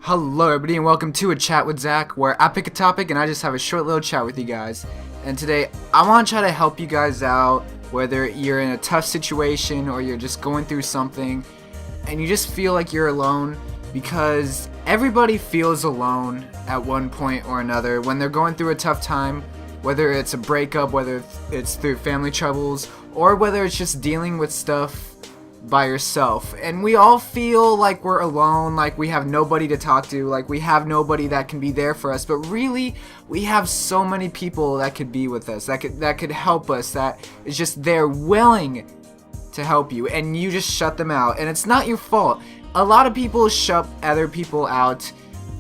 Hello everybody and welcome to a chat with Zack, where I pick a topic and I just have a short little chat with you guys. And today I want to try to help you guys out, whether you're in a tough situation or you're just going through something and you just feel like you're alone, because everybody feels alone at one point or another when they're going through a tough time, whether it's a breakup, whether it's through family troubles, or whether it's just dealing with stuff by yourself. And we all feel like we're alone, like we have nobody to talk to, like we have nobody that can be there for us. But really, we have so many people that could be with us, that could help us, that is just there willing to help you, and you just shut them out. And it's not your fault. A lot of people shut other people out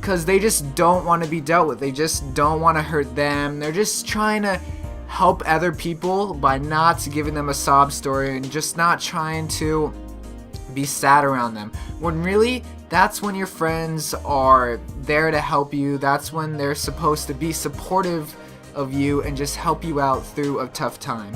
because they just don't want to be dealt with. They just don't want to hurt them. They're just trying to help other people by not giving them a sob story and just not trying to be sad around them, when really that's when your friends are there to help you. That's when they're supposed to be supportive of you and just help you out through a tough time.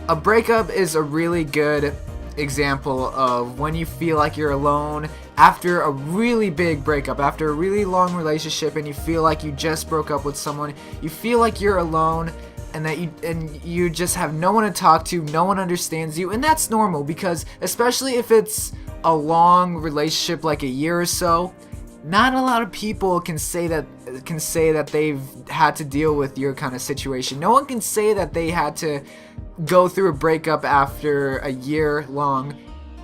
A breakup is a really good example of when you feel like you're alone after a really big breakup, after a really long relationship, and you feel like you just broke up with someone. You feel like you're alone and that you just have no one to talk to, no one understands you. And that's normal, because especially if it's a long relationship, like a year or so, not a lot of people can say that they've had to deal with your kind of situation. No one can say that they had to go through a breakup after a year-long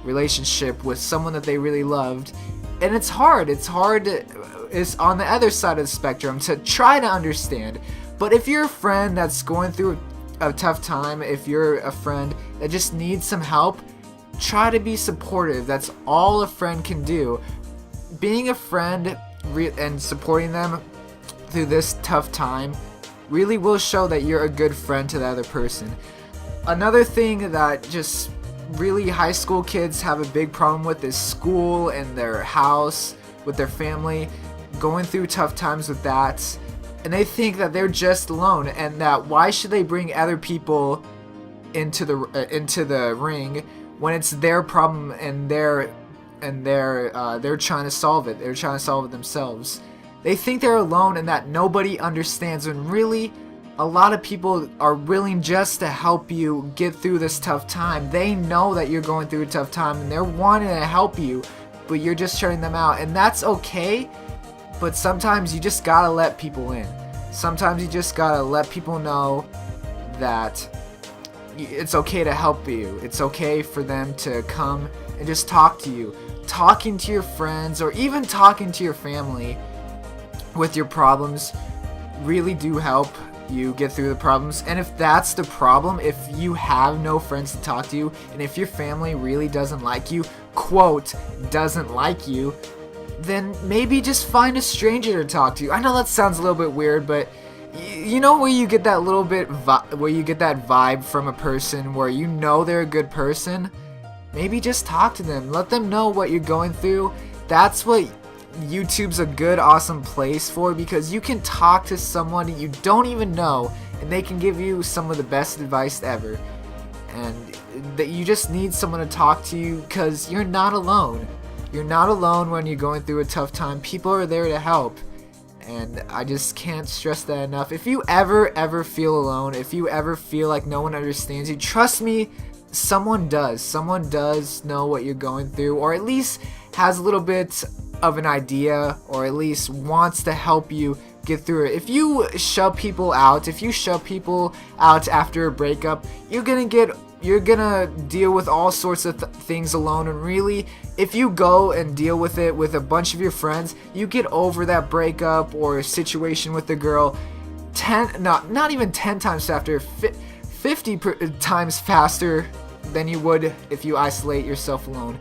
relationship with someone that they really loved. And it's hard. It's on the other side of the spectrum to try to understand. But if you're a friend that's going through a tough time, if you're a friend that just needs some help, try to be supportive. That's all a friend can do. Being a friend and supporting them through this tough time really will show that you're a good friend to the other person. Another thing that just really high school kids have a big problem with is school and their house, with their family, going through tough times with that. And they think that they're just alone, and that why should they bring other people into the ring when it's their problem and they're trying to solve it. They're trying to solve it themselves. They think they're alone and that nobody understands, when really a lot of people are willing just to help you get through this tough time. They know that you're going through a tough time and they're wanting to help you, but you're just shutting them out. And that's okay. But sometimes you just gotta let people in. Sometimes you just gotta let people know that it's okay to help you. It's okay for them to come and just talk to you. Talking to your friends or even talking to your family with your problems really do help you get through the problems. And if that's the problem, if you have no friends to talk to you, and if your family really doesn't like you, quote, doesn't like you, then maybe just find a stranger to talk to. I know that sounds a little bit weird, but you know where you get that little bit where you get that vibe from a person where you know they're a good person? Maybe just talk to them. Let them know what you're going through. That's what YouTube's a good, awesome place for, because you can talk to someone you don't even know and they can give you some of the best advice ever. And that you just need someone to talk to you, because you're not alone. You're not alone when you're going through a tough time. People are there to help. And I just can't stress that enough. If you ever feel alone, if you ever feel like no one understands you, trust me, someone does. Someone does know what you're going through, or at least has a little bit of an idea, or at least wants to help you get through it. If you shut people out, after a breakup, you're gonna deal with all sorts of things alone. And really, if you go and deal with it with a bunch of your friends, you get over that breakup or situation with the girl not even 10 times faster, 50 times faster than you would if you isolate yourself alone.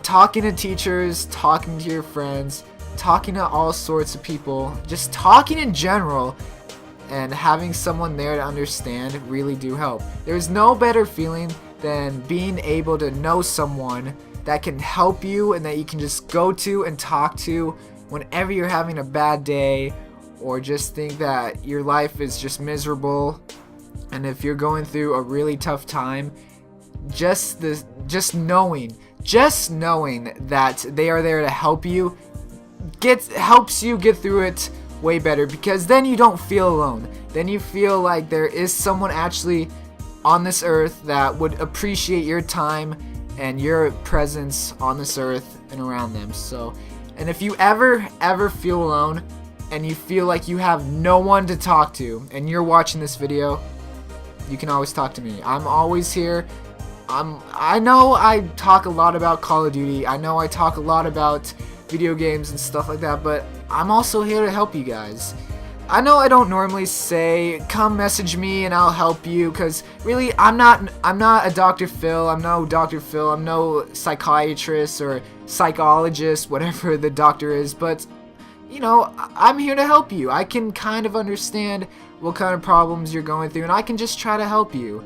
Talking to teachers, talking to your friends, talking to all sorts of people, just talking in general, and having someone there to understand really do help. There's no better feeling than being able to know someone that can help you and that you can just go to and talk to whenever you're having a bad day, or just think that your life is just miserable. And if you're going through a really tough time, just knowing that they are there to help you helps you get through it way better, because then you don't feel alone. Then you feel like there is someone actually on this earth that would appreciate your time and your presence on this earth and around them. So, and if you ever feel alone and you feel like you have no one to talk to and you're watching this video, you can always talk to me. I'm always here. I know I talk a lot about Call of Duty. I know I talk a lot about video games and stuff like that, but I'm also here to help you guys. I know I don't normally say come message me and I'll help you, because really I'm not a Dr. Phil. I'm no Dr. Phil. I'm no psychiatrist or psychologist, whatever the doctor is, but you know, I'm here to help you. I can kind of understand what kind of problems you're going through, and I can just try to help you.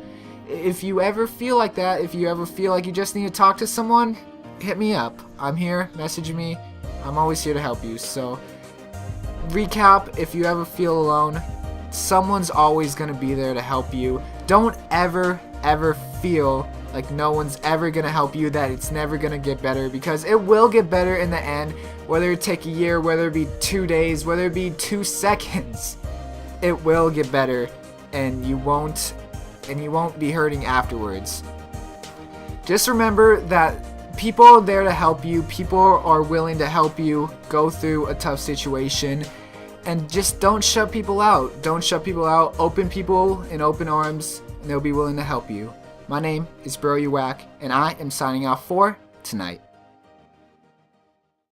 If you ever feel like that, if you ever feel like you just need to talk to someone, hit me up. I'm here, message me. I'm always here to help you. So, recap, if you ever feel alone, someone's always going to be there to help you. Don't ever feel like no one's ever going to help you, that it's never going to get better, because it will get better in the end, whether it take a year, whether it be 2 days, whether it be 2 seconds. It will get better, and you won't be hurting afterwards. Just remember that people are there to help you. People are willing to help you go through a tough situation, and just don't shut people out. Don't shut people out. Open people in open arms, and they'll be willing to help you. My name is WACK, and I am signing off for tonight.